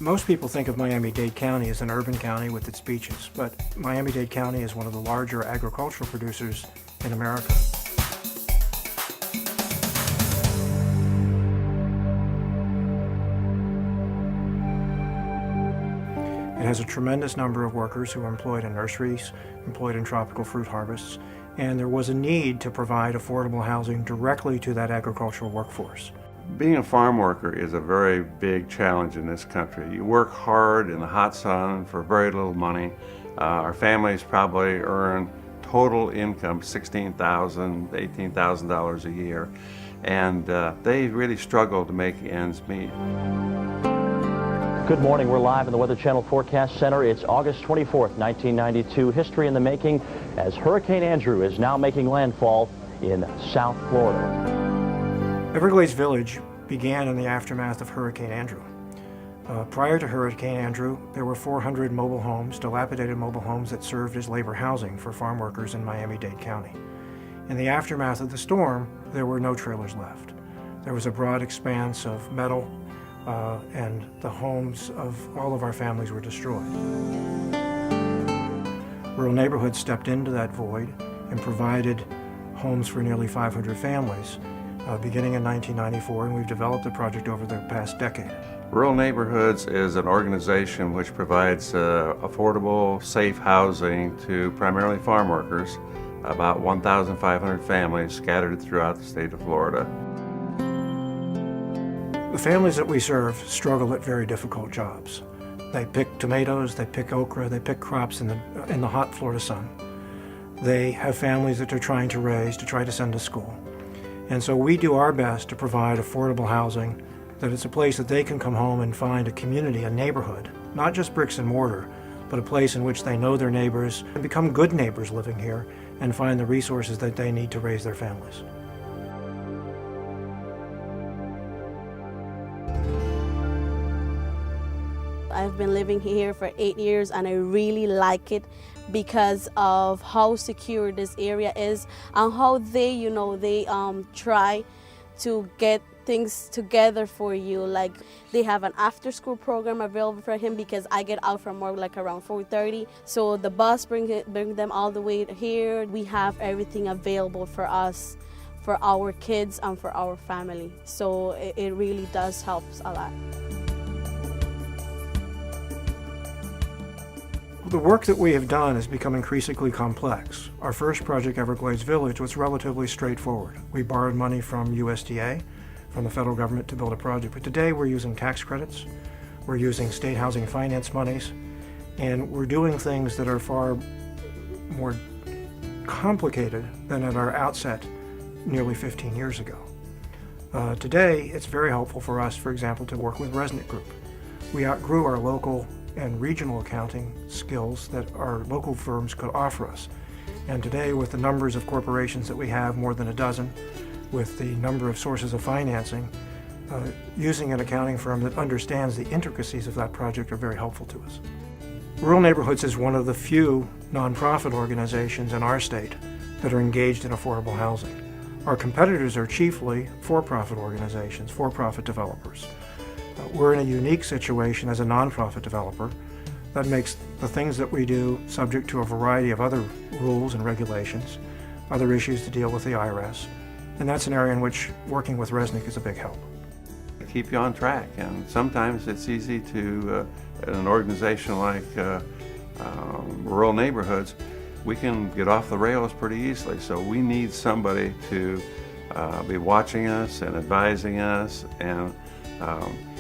Most people think of Miami-Dade County as an urban county with its beaches, but Miami-Dade County is one of the larger agricultural producers in America. It has a tremendous number of workers who are employed in nurseries, employed in tropical fruit harvests, and there was a need to provide affordable housing directly to that agricultural workforce. Being a farm worker is a very big challenge in this country. You work hard in the hot sun for very little money. Our families probably earn total income $16,000, $18,000 a year, and they really struggle to make ends meet. Good morning. We're live in the Weather Channel Forecast Center. It's August 24th, 1992. History in the making as Hurricane Andrew is now making landfall in South Florida. Everglades Village began in the aftermath of Hurricane Andrew. Prior to Hurricane Andrew, there were 400 mobile homes, dilapidated mobile homes that served as labor housing for farm workers in Miami-Dade County. In the aftermath of the storm, there were no trailers left. There was a broad expanse of metal, and the homes of all of our families were destroyed. Rural Neighborhoods stepped into that void and provided homes for nearly 500 families. Beginning in 1994, and we've developed the project over the past decade. Rural Neighborhoods is an organization which provides affordable, safe housing to primarily farm workers, about 1,500 families scattered throughout the state of Florida. The families that we serve struggle at very difficult jobs. They pick tomatoes, they pick okra, they pick crops in the hot Florida sun. They have families that they're trying to raise, to try to send to school. And so we do our best to provide affordable housing, that it's a place that they can come home and find a community, a neighborhood, not just bricks and mortar, but a place in which they know their neighbors and become good neighbors living here and find the resources that they need to raise their families. I've been living here for 8 years and I really like it because of how secure this area is and how they, try to get things together for you. Like they have an after-school program available for him because I get out from work like around 4:30. So the bus bring them all the way here. We have everything available for us, for our kids and for our family. So it really does help a lot. The work that we have done has become increasingly complex. Our first project, Everglades Village, was relatively straightforward. We borrowed money from USDA, from the federal government, to build a project. But today we're using tax credits, we're using state housing finance monies, and we're doing things that are far more complicated than at our outset nearly 15 years ago. Today, it's very helpful for us, for example, to work with Reznick Group. We outgrew our local and regional accounting skills that our local firms could offer us. And today, with the numbers of corporations that we have, more than a dozen, with the number of sources of financing, using an accounting firm that understands the intricacies of that project are very helpful to us. Rural Neighborhoods is one of the few nonprofit organizations in our state that are engaged in affordable housing. Our competitors are chiefly for-profit organizations, for-profit developers. We're in a unique situation as a nonprofit developer that makes the things that we do subject to a variety of other rules and regulations, other issues to deal with the IRS, and that's an area in which working with Reznick is a big help. Keep you on track, and sometimes it's easy to, in an organization like Rural Neighborhoods, we can get off the rails pretty easily, so we need somebody to be watching us and advising us and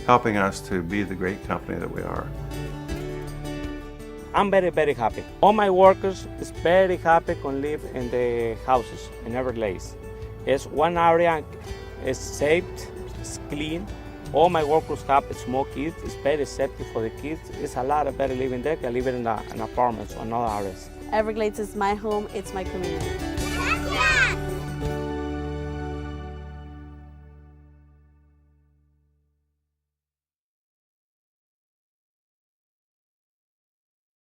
helping us to be the great company that we are. I'm very, very happy. All my workers is very happy to live in the houses in Everglades. It's one area, it's safe, it's clean. All my workers have small kids. It's very safety for the kids. It's a lot better living there than living in apartments or other areas. Everglades is my home, it's my community.